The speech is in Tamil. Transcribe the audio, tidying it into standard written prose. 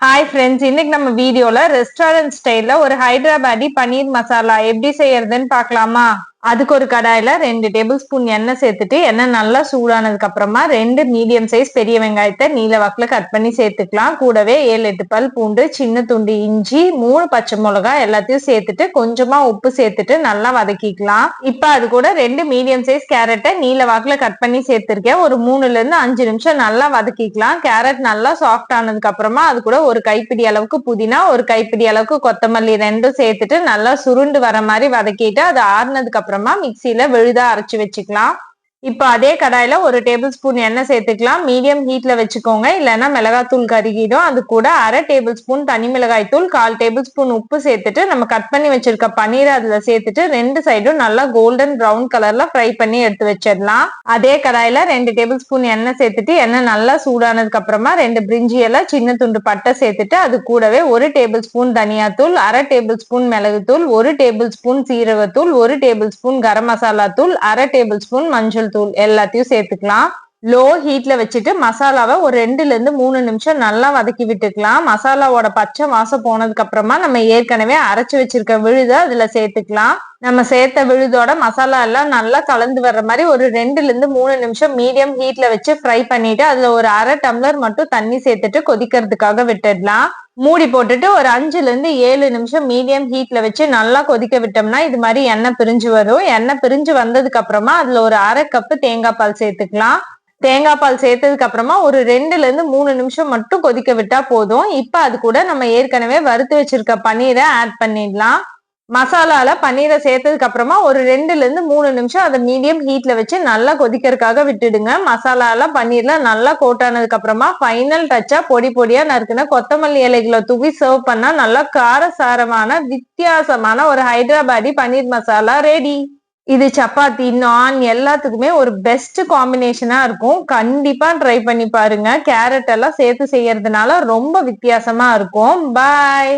ஹாய் ஃப்ரெண்ட்ஸ், இன்னைக்கு நம்ம வீடியோல ரெஸ்டாரண்ட் ஸ்டைல்ல ஒரு ஹைதராபாடி பன்னீர் மசாலா எப்படி செய்யறதுன்னு பார்க்கலாமா? அதுக்கு ஒரு கடாயில 2 டேபிள் ஸ்பூன் எண்ணெய் சேர்த்துட்டு எண்ணெய் நல்லா சூடானதுக்கு அப்புறமா 2 மீடியம் சைஸ் பெரிய வெங்காயத்தை நீல வாக்குல கட் பண்ணி சேர்த்துக்கலாம். கூடவே 7-8 பல் பூண்டு, சின்ன துண்டு இஞ்சி, 3 பச்சை மிளகாய் எல்லாத்தையும் சேர்த்துட்டு கொஞ்சமா உப்பு சேர்த்துட்டு நல்லா வதக்கிக்கலாம். இப்ப அது கூட 2 மீடியம் சைஸ் கேரட்டை நீல வாக்குல கட் பண்ணி சேர்த்திருக்கேன். ஒரு 3ல இருந்து 5 நிமிஷம் நல்லா வதக்கிக்கலாம். கேரட் நல்லா சாஃப்ட் ஆனதுக்கு அப்புறமா அது கூட ஒரு கைப்பிடி அளவுக்கு புதினா, ஒரு கைப்பிடி அளவுக்கு கொத்தமல்லி ரெண்டும் சேர்த்துட்டு நல்லா சுருண்டு வர மாதிரி வதக்கிட்டு அது ஆறுனதுக்கு அப்புறமா மிக்சியில விழுதா அரைச்சு வச்சுக்கலாம். இப்ப அதே கடாயில ஒரு டேபிள் ஸ்பூன் எண்ணெய் சேர்த்துக்கலாம். மீடியம் ஹீட்ல வச்சுக்கோங்க, இல்லைன்னா மிளகாத்தூள் கருகிடும். அது கூட அரை டேபிள் ஸ்பூன் தனி மிளகாய் தூள், 1/4 டேபிள் ஸ்பூன் உப்பு சேர்த்துட்டு நம்ம கட் பண்ணி வச்சிருக்க பன்னீரை அதுல சேர்த்துட்டு 2 சைடும் நல்லா கோல்டன் ப்ரௌன் கலர்ல ஃப்ரை பண்ணி எடுத்து வச்சிடலாம். அதே கடாயில 2 டேபிள் ஸ்பூன் எண்ணெய் சேர்த்துட்டு எண்ணெய் நல்லா சூடானதுக்கு அப்புறமா 2 பிரிஞ்சி இலை, சின்ன துண்டு பட்டை சேர்த்துட்டு அது கூடவே 1 டேபிள் ஸ்பூன் தனியாத்தூள், அரை டேபிள் ஸ்பூன் மிளகுத்தூள், 1 டேபிள் ஸ்பூன் சீரகத்தூள், 1 டேபிள் ஸ்பூன் கரம் மசாலா தூள், அரை டேபிள் ஸ்பூன் மஞ்சள் தூள் எல்லாத்தையும் சேர்த்துக்கலாம். லோ ஹீட்ல வச்சுட்டு மசாலாவை ஒரு 2ல இருந்து 3 நிமிஷம் நல்லா வதக்கி விட்டுக்கலாம். மசாலாவோட பச்சை வாசம் போனதுக்கு அப்புறமா நம்ம ஏற்கனவே அரைச்சு வச்சிருக்க விழுத அதுல சேர்த்துக்கலாம். நம்ம சேர்த்த விழுதோட மசாலா எல்லாம் நல்லா கலந்து வர்ற மாதிரி ஒரு 2ல இருந்து 3 நிமிஷம் மீடியம் ஹீட்ல வச்சு ஃப்ரை பண்ணிட்டு அதுல ஒரு அரை டம்ளர் மட்டும் தண்ணி சேர்த்துட்டு கொதிக்கிறதுக்காக விட்டுடலாம். மூடி போட்டுட்டு ஒரு 5ல இருந்து 7 நிமிஷம் மீடியம் ஹீட்ல வச்சு நல்லா கொதிக்க விட்டோம்னா இது மாதிரி எண்ணெய் பிரிஞ்சு வரும். எண்ணெய் பிரிஞ்சு வந்ததுக்கு அப்புறமா அதுல ஒரு அரை கப்பு தேங்காய் பால் சேர்த்துக்கலாம். தேங்காய் பால் சேர்த்ததுக்கு அப்புறமா ஒரு 2ல இருந்து 3 நிமிஷம் மட்டும் கொதிக்க விட்டா போதும். இப்ப அது கூட நம்ம ஏற்கனவே வறுத்து வச்சிருக்க பன்னீரை ஆட் பண்ணிடலாம். மசாலால பன்னீரை சேர்த்ததுக்கு அப்புறமா ஒரு 2ல இருந்து 3 நிமிஷம் அதை மீடியம் ஹீட்ல வச்சு நல்லா கொதிக்கிறதுக்காக விட்டுடுங்க. மசாலால பன்னீர்ல நல்லா கோட்டானதுக்கு அப்புறமா ஃபைனல் டச்சா பொடி பொடியா நறுக்குன கொத்தமல்லி இலைகளை தூவி சர்வ் பண்ணா நல்லா காரசாரமான வித்தியாசமான ஒரு ஹைதராபாடி பன்னீர் மசாலா ரெடி. இது சப்பாத்தி, நான் எல்லாத்துக்குமே ஒரு பெஸ்ட் காம்பினேஷனா இருக்கும். கண்டிப்பா ட்ரை பண்ணி பாருங்க. கேரட் எல்லாம் சேர்த்து செய்யறதுனால ரொம்ப வித்தியாசமா இருக்கும். பாய்.